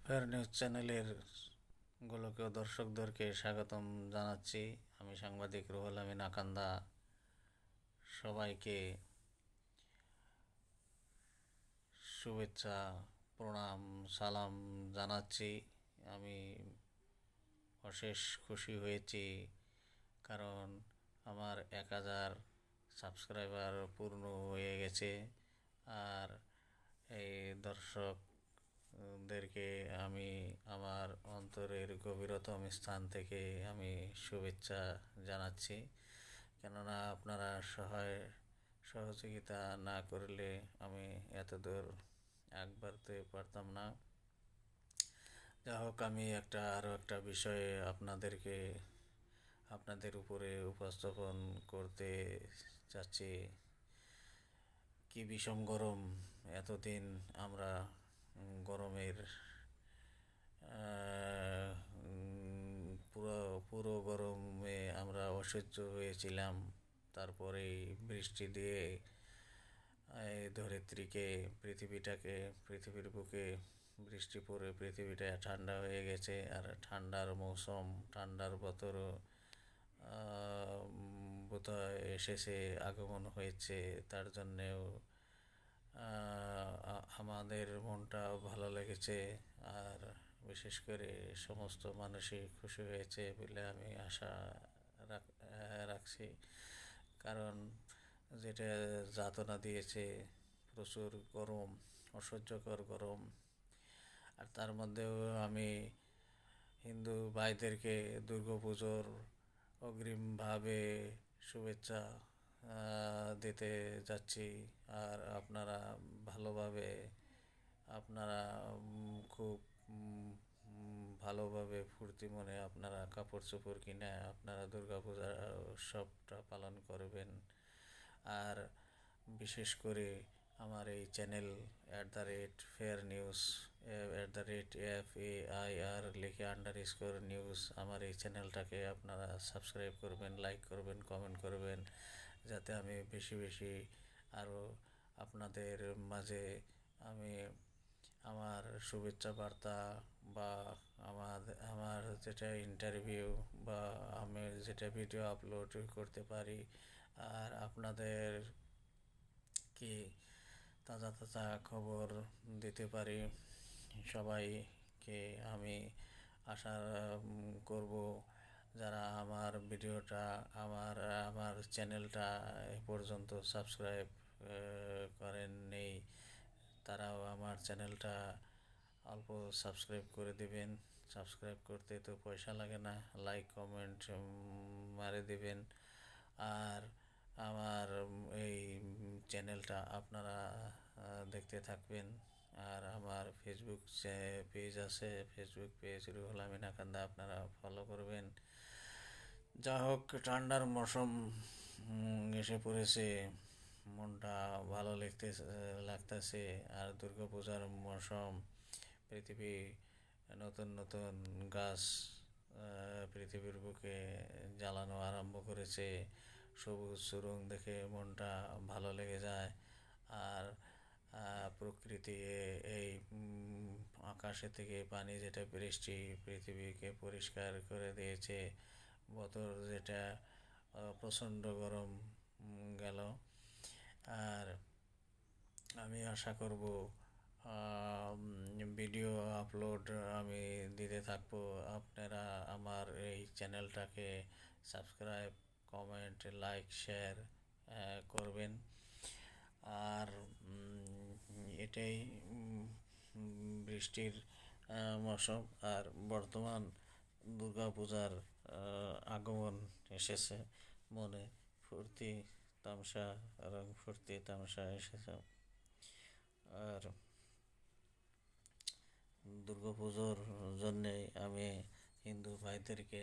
Fair news চ্যানেলের গোলকীয় দর্শকদেরকে স্বাগতম জানাচ্ছি। আমি সাংবাদিক রুহুল আমিন আকান্দা। সবাইকে শুভেচ্ছা, প্রণাম, সালাম জানাচ্ছি। আমি অশেষ খুশি হয়েছি, কারণ আমার 1000 সাবস্ক্রাইবার পূর্ণ হয়ে গেছে। আর এই দর্শকদেরকে আমি আমার অন্তরের গভীরতম স্থান থেকে আমি শুভেচ্ছা জানাচ্ছি। কেননা আপনারা সহযোগিতা না করলে আমি এতদূর বাড়তে পারতাম না। যা হোক, আমি আরও একটা বিষয়ে আপনাদের উপরে উপস্থাপন করতে চাচ্ছি। কি ভীষণ গরম! এতদিন আমরা গরমের পুরো পুরো গরমে আমরা অসহ্য হয়েছিলাম। তারপরে বৃষ্টি দিয়ে এই ধরিত্রীকে, পৃথিবীর বুকে বৃষ্টি পড়ে পৃথিবীটা ঠান্ডা হয়ে গেছে। আর ঠান্ডার মৌসুম, ঠান্ডার বতরও বোধহয় এসেছে, আগমন হয়েছে। তার জন্যেও আমাদের মনটাও ভালো লেগেছে। আর বিশেষ করে সমস্ত মানুষই খুশি হয়েছে বলে আমি আশা রাখছি। কারণ যেটা যাতনা দিয়েছে, প্রচুর গরম, অসহ্যকর গরম। আর তার মধ্যেও আমি হিন্দু ভাইদেরকে দুর্গাপুজোর অগ্রিমভাবে শুভেচ্ছা দিতে যাচ্ছি। আর আপনারা ভালোভাবে, আপনারা খুব ভালোভাবে ফুর্তি মনে আপনারা কাপড় চোপড় কিনে আপনারা দুর্গাপূজা উৎসবটা পালন করবেন। আর বিশেষ করে আমার এই চ্যানেল @ফেয়ার নিউজ, FAIR লিখে _নিউজ, আমার এই চ্যানেলটাকে আপনারা সাবস্ক্রাইব করবেন, লাইক করবেন, কমেন্ট করবেন, যাতে আমি বেশি বেশি আরও আপনাদের মাঝে আমি আমার শুভেচ্ছা বার্তা বা আমার যেটা ইন্টারভিউ বা আমি যেটা ভিডিও আপলোড করতে পারি, আর আপনাদের কি তাজা তাজা খবর দিতে পারি। সবাইকে আমি আশা করব, যারা আমার ভিডিওটা, আমার চ্যানেলটা এ পর্যন্ত সাবস্ক্রাইব করেননি, তারাও আমার চ্যানেলটা অল্প সাবস্ক্রাইব করে দেবেন। সাবস্ক্রাইব করতে তো পয়সা লাগে না, লাইক কমেন্ট মারে দেবেন। আর আমার এই চ্যানেলটা আপনারা দেখতে থাকবেন। আর আমার ফেসবুক পেজ আছে, ফেসবুক পেজ রুহুল আমিন আকান্দা, আপনারা ফলো করবেন। যা হোক, ঠান্ডার মৌসুম এসে পড়েছে, মনটা ভালো লাগতেছে। আর দুর্গাপূজার মৌসুম, পৃথিবী নতুন নতুন গাছ পৃথিবীর বুকে জ্বালানো আরম্ভ করেছে। সবুজ সুরং দেখে মনটা ভালো লেগে যায়। আর প্রকৃতি এই আকাশে থেকে পানি, যেটা বৃষ্টি পৃথিবীকে পরিষ্কার করে দিয়েছে। বতর যেটা প্রচণ্ড গরম গেল। আর আমি আশা করব ভিডিও আপলোড আমি দিতে থাকবো। আপনারা আমার এই চ্যানেলটাকে সাবস্ক্রাইব, কমেন্ট, লাইক, শেয়ার করবেন। আর এটাই বৃষ্টির মৌসুম, আর বর্তমান দুর্গাপূজার আগমন এসেছে। মনে ফুর্তি তামাশা, রং ফুর্তি তামাশা এসেছে। আর দুর্গাপুজোর জন্যে আমি হিন্দু ভাইদেরকে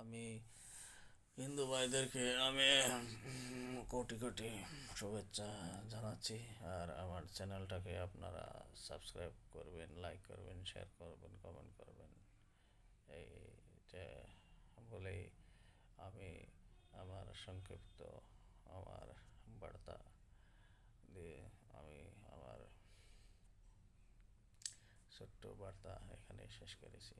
আমি হিন্দু ভাইদেরকে আমি কোটি কোটি শুভেচ্ছা জানাচ্ছি। আর আমার চ্যানেলটাকে আপনারা সাবস্ক্রাইব করবেন, লাইক করবেন, শেয়ার করবেন, কমেন্ট করবেন। এইটা বলেই আমি আমার সংক্ষিপ্ত আমার বার্তা দিয়ে আমি আমার ছোট্ট বার্তা এখানে শেষ করেছি।